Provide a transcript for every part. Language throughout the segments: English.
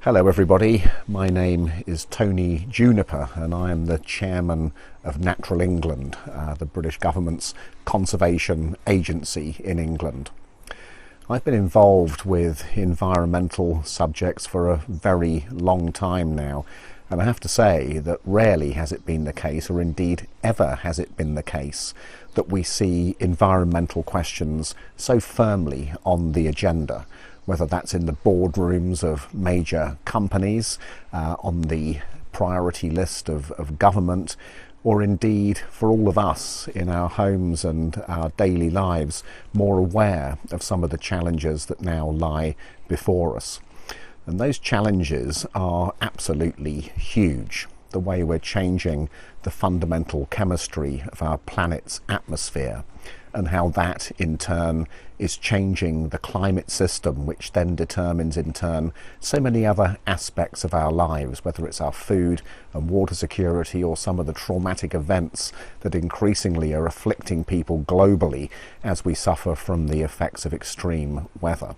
Hello everybody, my name is Tony Juniper and I am the chairman of Natural England, the British government's conservation agency in England. I've been involved with environmental subjects for a very long time now, and I have to say that rarely has it been the case, or indeed ever has it been the case, that we see environmental questions so firmly on the agenda, whether that's in the boardrooms of major companies, on the priority list of government, or indeed for all of us in our homes and our daily lives, more aware of some of the challenges that now lie before us. And those challenges are absolutely huge. The way we're changing the fundamental chemistry of our planet's atmosphere, and how that in turn is changing the climate system, which then determines in turn so many other aspects of our lives, whether it's our food and water security or some of the traumatic events that increasingly are afflicting people globally as we suffer from the effects of extreme weather.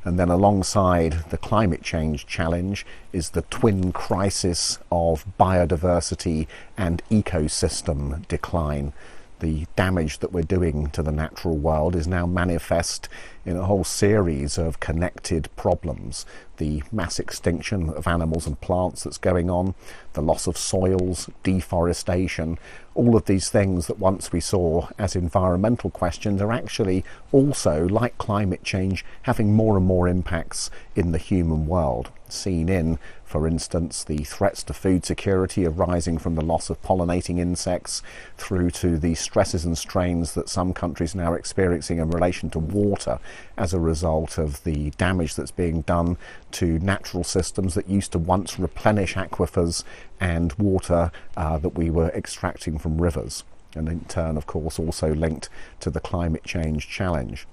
And then alongside the climate change challenge is the twin crisis of biodiversity and ecosystem decline. The damage that we're doing to the natural world is now manifest in a whole series of connected problems. The mass extinction of animals and plants that's going on, the loss of soils, deforestation, all of these things that once we saw as environmental questions are actually also, like climate change, having more and more impacts in the human world. Seen in, for instance, the threats to food security arising from the loss of pollinating insects, through to the stresses and strains that some countries now are experiencing in relation to water as a result of the damage that's being done to natural systems that used to once replenish aquifers and water that we were extracting from rivers, and in turn of course also linked to the climate change challenge.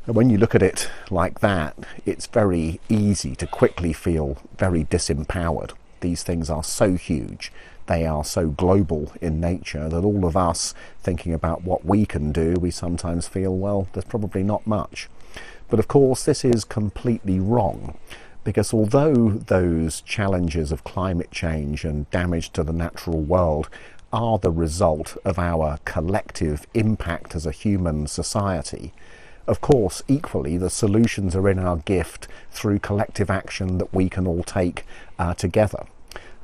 And when you look at it like that, it's very easy to quickly feel very disempowered. These things are so huge, they are so global in nature, that all of us thinking about what we can do, we sometimes feel, well, there's probably not much. But of course this is completely wrong, because although those challenges of climate change and damage to the natural world are the result of our collective impact as a human society, of course, equally, the solutions are in our gift through collective action that we can all take together.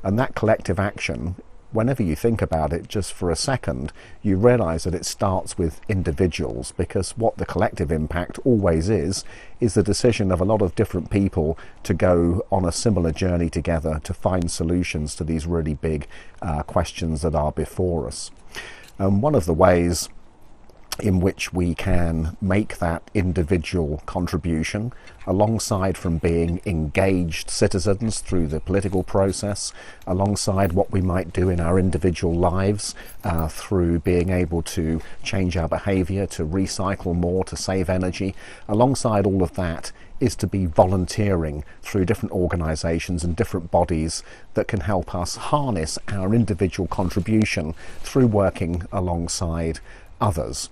And that collective action, whenever you think about it just for a second, you realise that it starts with individuals, because what the collective impact always is the decision of a lot of different people to go on a similar journey together to find solutions to these really big questions that are before us. And one of the ways in which we can make that individual contribution, alongside from being engaged citizens through the political process, alongside what we might do in our individual lives through being able to change our behaviour, to recycle more, to save energy, alongside all of that is to be volunteering through different organisations and different bodies that can help us harness our individual contribution through working alongside others.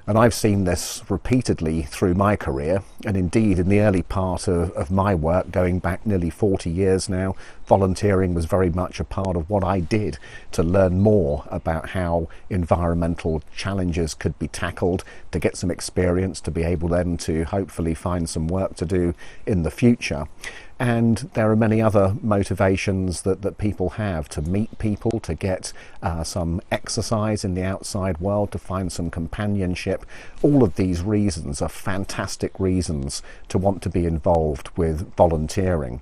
And I've seen this repeatedly through my career, and indeed in the early part of my work, going back nearly 40 years now, volunteering was very much a part of what I did to learn more about how environmental challenges could be tackled, to get some experience, to be able then to hopefully find some work to do in the future. And there are many other motivations that people have: to meet people, to get some exercise in the outside world, to find some companionship. All of these reasons are fantastic reasons to want to be involved with volunteering.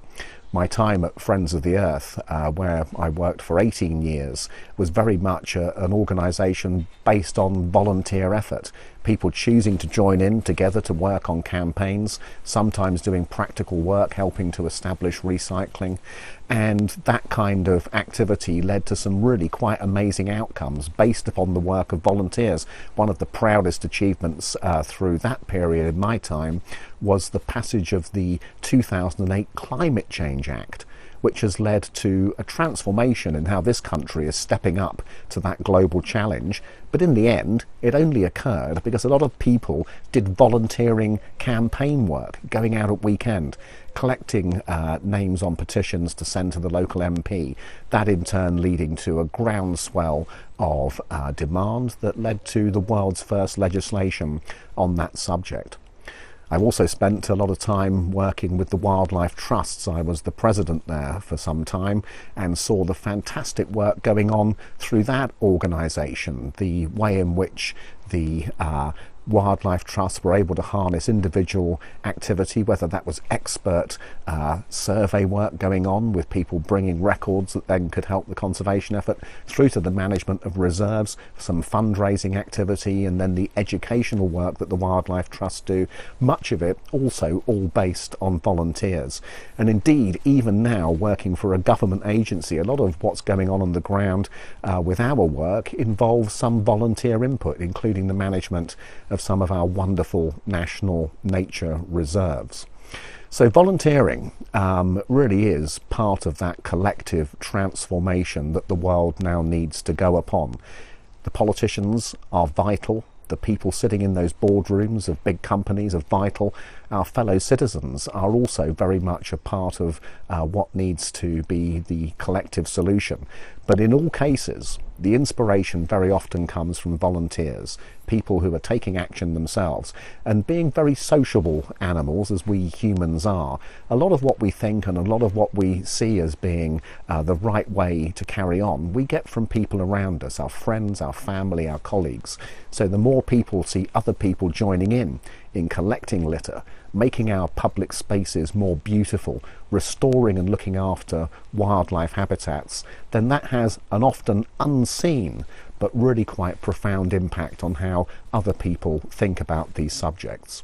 My time at Friends of the Earth, where I worked for 18 years, was very much an organisation based on volunteer effort. People choosing to join in together to work on campaigns, sometimes doing practical work, helping to establish recycling. And that kind of activity led to some really quite amazing outcomes based upon the work of volunteers. One of the proudest achievements through that period in my time was the passage of the 2008 Climate Change Act, which has led to a transformation in how this country is stepping up to that global challenge. But in the end, it only occurred because a lot of people did volunteering campaign work, going out at weekend, collecting names on petitions to send to the local MP. That in turn leading to a groundswell of demand that led to the world's first legislation on that subject. I've also spent a lot of time working with the wildlife trusts. I was the president there for some time and saw the fantastic work going on through that organisation, the way in which the wildlife trusts were able to harness individual activity, whether that was expert survey work going on with people bringing records that then could help the conservation effort, through to the management of reserves, some fundraising activity, and then the educational work that the wildlife trusts do, much of it also all based on volunteers. And indeed, even now, working for a government agency, a lot of what's going on the ground with our work involves some volunteer input, including the management of some of our wonderful national nature reserves. So volunteering really is part of that collective transformation that the world now needs to go upon. The politicians are vital. The people sitting in those boardrooms of big companies are vital. Our fellow citizens are also very much a part of what needs to be the collective solution. But in all cases, the inspiration very often comes from volunteers, people who are taking action themselves and being very sociable animals as we humans are. A lot of what we think and a lot of what we see as being the right way to carry on, we get from people around us, our friends, our family, our colleagues. So the more people see other people joining in collecting litter, making our public spaces more beautiful, restoring and looking after wildlife habitats, then that has an often unseen but really quite profound impact on how other people think about these subjects.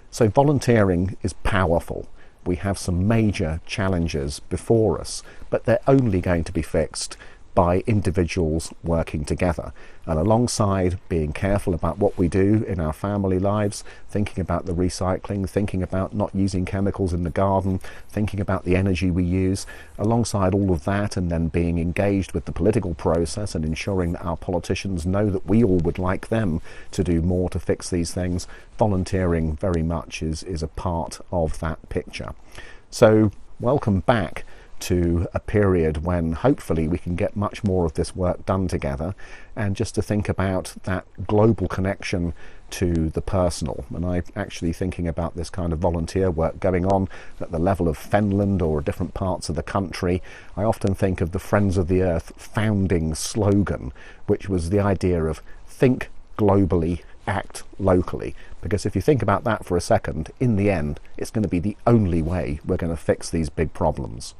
So volunteering is powerful. We have some major challenges before us, but they're only going to be fixed by individuals working together, and alongside being careful about what we do in our family lives, thinking about the recycling, thinking about not using chemicals in the garden, thinking about the energy we use, alongside all of that, and then being engaged with the political process and ensuring that our politicians know that we all would like them to do more to fix these things, volunteering very much is a part of that picture. So welcome back to a period when hopefully we can get much more of this work done together, and just to think about that global connection to the personal. And I'm actually thinking about this kind of volunteer work going on at the level of Fenland or different parts of the country. I often think of the Friends of the Earth founding slogan, which was the idea of think globally, act locally. Because if you think about that for a second, in the end, it's going to be the only way we're going to fix these big problems.